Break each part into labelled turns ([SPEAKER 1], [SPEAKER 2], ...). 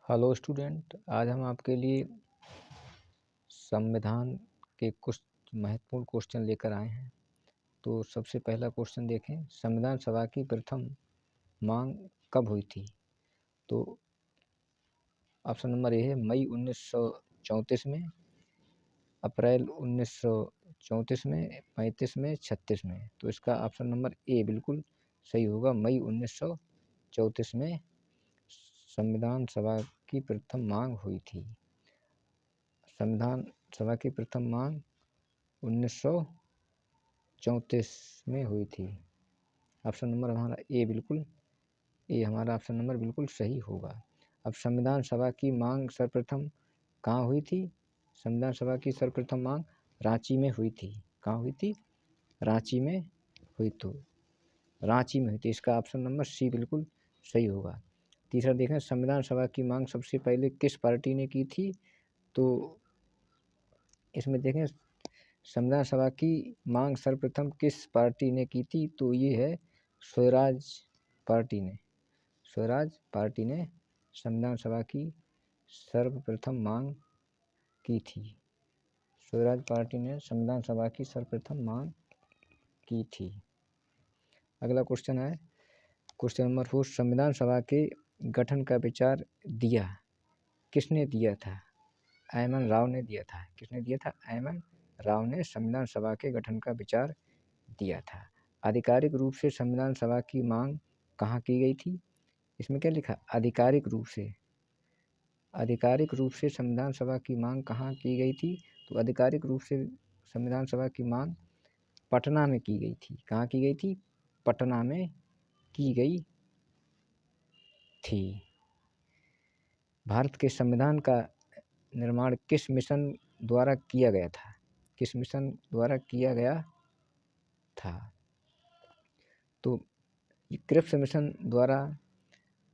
[SPEAKER 1] Hello student, आज हम आपके लिए संविधान के कुछ महत्वपूर्ण क्वेश्चन लेकर आए हैं। तो सबसे पहला क्वेश्चन देखें, संविधान सभा की प्रथम मांग कब हुई थी? तो ऑप्शन नंबर ए है मई 1934 में, अप्रैल 1934 में, 35 में, 36 में। तो इसका ऑप्शन नंबर ए बिल्कुल सही होगा। मई 1934 में संविधान सभा की प्रथम मांग हुई थी। संविधान सभा की प्रथम मांग 1934 में हुई थी। ऑप्शन नंबर हमारा ऑप्शन नंबर बिल्कुल सही होगा। अब संविधान सभा की मांग सर्वप्रथम कहाँ हुई थी? संविधान सभा की सर्वप्रथम मांग रांची में हुई थी। कहाँ हुई थी? रांची में हुई। तो रांची में हुई थी। इसका ऑप्शन नंबर सी बिल्कुल सही होगा। तीसरा देखें, संविधान सभा की मांग सबसे पहले किस पार्टी ने की थी? तो इसमें देखें, संविधान सभा की मांग सर्वप्रथम किस पार्टी ने की थी? तो ये है स्वराज पार्टी ने। स्वराज पार्टी ने संविधान सभा की सर्वप्रथम मांग की थी। स्वराज पार्टी ने संविधान सभा की सर्वप्रथम मांग की थी। अगला क्वेश्चन है क्वेश्चन नंबर 4, संविधान सभा के गठन का विचार दिया किसने दिया था? एम.एन. राव ने दिया था। किसने दिया था? एम.एन. राव ने संविधान सभा के गठन का विचार दिया था। आधिकारिक रूप से संविधान सभा की मांग कहाँ की गई थी? इसमें क्या लिखा? आधिकारिक रूप से। आधिकारिक रूप से संविधान सभा की मांग कहाँ की गई थी? तो आधिकारिक रूप से संविधान सभा की मांग पटना में की गई थी। कहाँ की गई थी? पटना में की गई थी। भारत के संविधान का निर्माण किस मिशन द्वारा किया गया था? किस मिशन द्वारा किया गया था? तो क्रिप्स मिशन द्वारा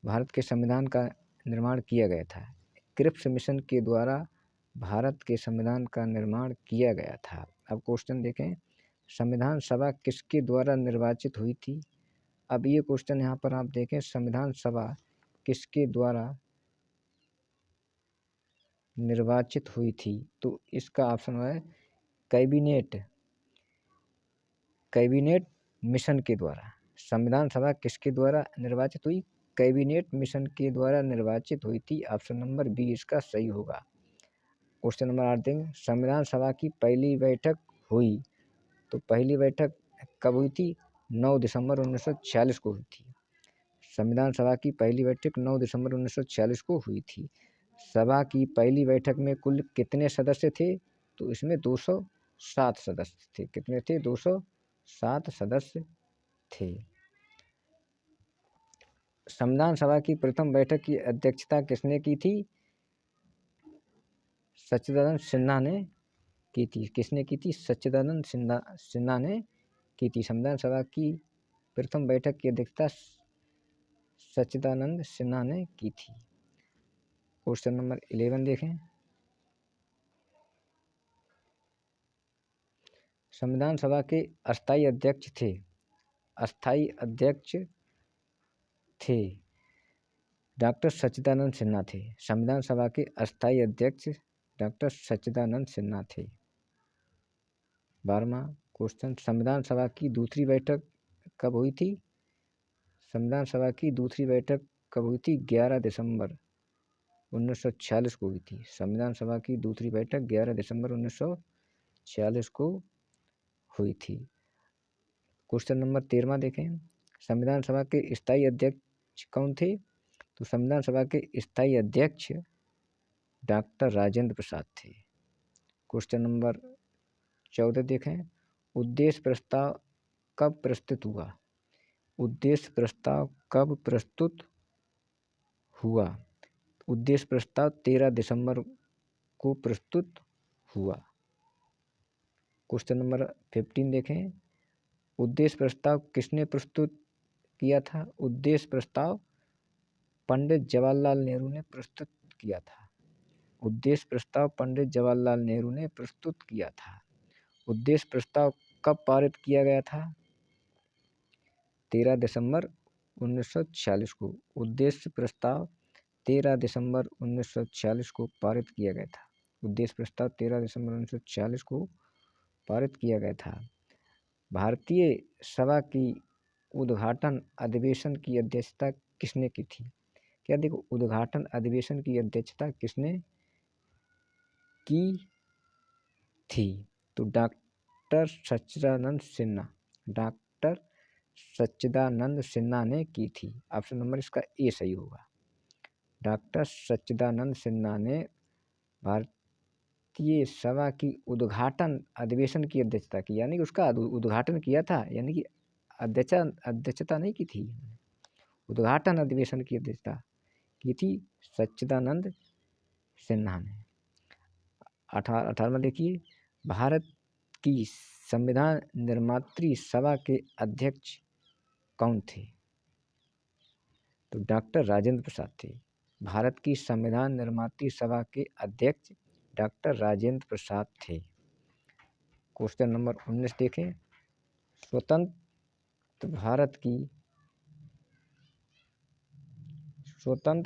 [SPEAKER 1] भारत के संविधान का निर्माण किया गया था। क्रिप्स मिशन के द्वारा भारत के संविधान का निर्माण किया गया था। अब क्वेश्चन देखें, संविधान सभा किसके द्वारा निर्वाचित हुई थी? अब ये क्वेश्चन यहाँ पर आप देखें, संविधान सभा किसके द्वारा निर्वाचित हुई थी? तो इसका ऑप्शन है कैबिनेट मिशन के द्वारा। संविधान सभा किसके द्वारा निर्वाचित हुई? कैबिनेट मिशन के द्वारा निर्वाचित हुई थी। ऑप्शन नंबर बी इसका सही होगा। क्वेश्चन नंबर 8 देंगे, संविधान सभा की पहली बैठक हुई। तो पहली बैठक कब हुई थी? 9 दिसंबर 1946 को हुई थी। संविधान सभा की पहली बैठक 9 दिसंबर 1946 को हुई थी। सभा की पहली बैठक में कुल कितने सदस्य थे? तो इसमें 207 सदस्य थे। कितने थे? 207 सदस्य थे। संविधान सभा की प्रथम बैठक की अध्यक्षता किसने की थी? सच्चिदानंद सिन्हा ने की थी। किसने की थी? सच्चिदानंद सिन्हा ने की थी। संविधान सभा की प्रथम बैठक की अध्यक्षता सच्चिदानंद सिन्हा ने की थी। क्वेश्चन नंबर 11 देखें, संविधान सभा के अस्थायी अध्यक्ष थे डॉक्टर सच्चिदानंद सिन्हा थे। संविधान सभा के अस्थायी अध्यक्ष डॉक्टर सच्चिदानंद सिन्हा थे। 12वां क्वेश्चन, संविधान सभा की दूसरी बैठक कब हुई थी? संविधान सभा की दूसरी बैठक कब हुई थी? 11 दिसंबर 1946 को हुई थी। संविधान सभा की दूसरी बैठक 11 दिसंबर 1946 को हुई थी। क्वेश्चन नंबर 13वां देखें, संविधान सभा के स्थायी अध्यक्ष कौन थे? तो संविधान सभा के स्थायी अध्यक्ष डॉक्टर राजेंद्र प्रसाद थे। क्वेश्चन नंबर 14 देखें, उद्देश्य प्रस्ताव कब प्रस्तुत हुआ? उद्देश्य प्रस्ताव कब प्रस्तुत हुआ? उद्देश्य प्रस्ताव 13 दिसंबर को प्रस्तुत हुआ। क्वेश्चन नंबर 15 देखें, उद्देश्य प्रस्ताव किसने प्रस्तुत किया था? उद्देश्य प्रस्ताव पंडित जवाहरलाल नेहरू ने प्रस्तुत किया था। उद्देश्य प्रस्ताव पंडित जवाहरलाल नेहरू ने प्रस्तुत किया था। उद्देश्य प्रस्ताव कब पारित किया गया था? 13 दिसंबर 1946 को उद्देश्य प्रस्ताव 13 दिसंबर 1946 को पारित किया गया था। उद्देश्य प्रस्ताव 13 दिसंबर 1946 को पारित किया गया था। भारतीय सभा की उद्घाटन अधिवेशन की अध्यक्षता किसने की थी? क्या देखो, उद्घाटन अधिवेशन की अध्यक्षता किसने की थी? तो डॉक्टर सच्चिदानंद सिन्हा, डॉक्टर सच्चिदानंद सिन्हा ने की थी। ऑप्शन नंबर इसका ए सही होगा। डॉक्टर सच्चिदानंद सिन्हा ने भारतीय सभा की उद्घाटन अधिवेशन की अध्यक्षता की, यानी कि उसका उद्घाटन किया था, यानी कि अध्यक्षता नहीं की थी, उद्घाटन अधिवेशन की अध्यक्षता की थी सच्चिदानंद सिन्हा ने। 18वां देखिए, भारत की संविधान निर्मात्री सभा के अध्यक्ष कौन थे? तो डॉक्टर राजेंद्र प्रसाद थे। भारत की संविधान निर्मात्री सभा के अध्यक्ष डॉक्टर राजेंद्र प्रसाद थे। क्वेश्चन नंबर 19 देखें, स्वतंत्र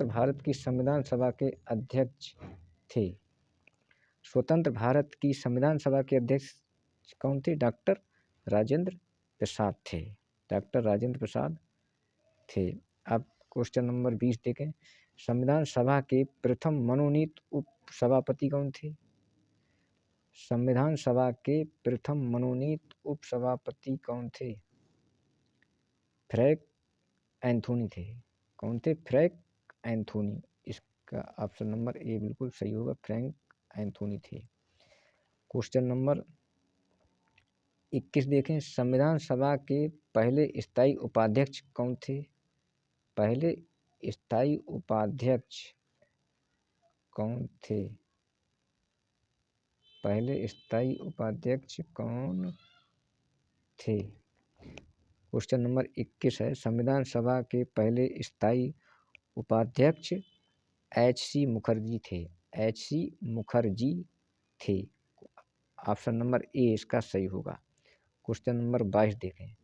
[SPEAKER 1] भारत की संविधान सभा के अध्यक्ष थे। स्वतंत्र भारत की संविधान सभा के अध्यक्ष कौन थे? डॉक्टर राजेंद्र प्रसाद थे। डॉक्टर राजेंद्र प्रसाद थे। अब क्वेश्चन नंबर 20 देखें, संविधान सभा के प्रथम मनोनीत उपसभापति कौन थे? संविधान सभा के प्रथम मनोनीत उपसभापति कौन थे? फ्रैंक एंथोनी थे। कौन थे? Frank Anthony. इसका ऑप्शन नंबर ए बिल्कुल सही होगा, फ्रैंक एंथोनी थे। क्वेश्चन नंबर 21 देखें, संविधान सभा के पहले स्थायी उपाध्यक्ष कौन थे? पहले स्थायी उपाध्यक्ष कौन थे? पहले स्थायी उपाध्यक्ष कौन थे? क्वेश्चन नंबर 21 है, संविधान सभा के पहले स्थायी उपाध्यक्ष H.C. मुखर्जी थे। H.C. मुखर्जी थे। ऑप्शन नंबर ए इसका सही होगा। क्वेश्चन नंबर 22 देखें,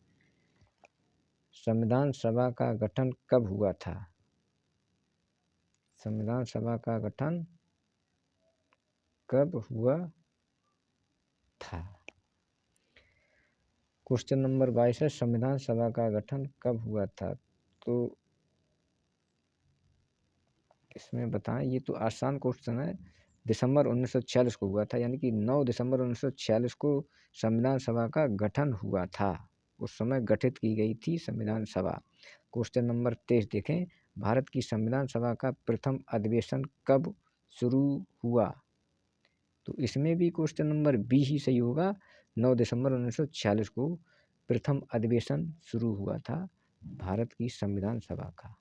[SPEAKER 1] संविधान सभा का गठन कब हुआ था? संविधान सभा का गठन कब हुआ था? क्वेश्चन नंबर 22 है, संविधान सभा का गठन कब हुआ था? तो इसमें बताएं, ये तो आसान क्वेश्चन है। दिसंबर 1946 को हुआ था, यानी कि 9 दिसंबर 1946 को संविधान सभा का गठन हुआ था। उस समय गठित की गई थी संविधान सभा। क्वेश्चन नंबर 23 देखें, भारत की संविधान सभा का प्रथम अधिवेशन कब शुरू हुआ? तो इसमें भी क्वेश्चन नंबर बी ही सही होगा। 9 दिसंबर 1946 को प्रथम अधिवेशन शुरू हुआ था भारत की संविधान सभा का।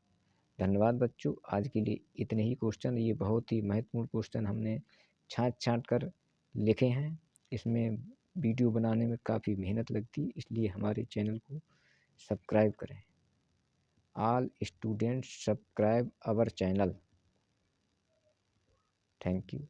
[SPEAKER 1] धन्यवाद बच्चों, आज के लिए इतने ही क्वेश्चन। ये बहुत ही महत्वपूर्ण क्वेश्चन हमने छाँट कर लिखे हैं। इसमें वीडियो बनाने में काफ़ी मेहनत लगती, इसलिए हमारे चैनल को सब्सक्राइब करें। All students subscribe our channel. Thank you.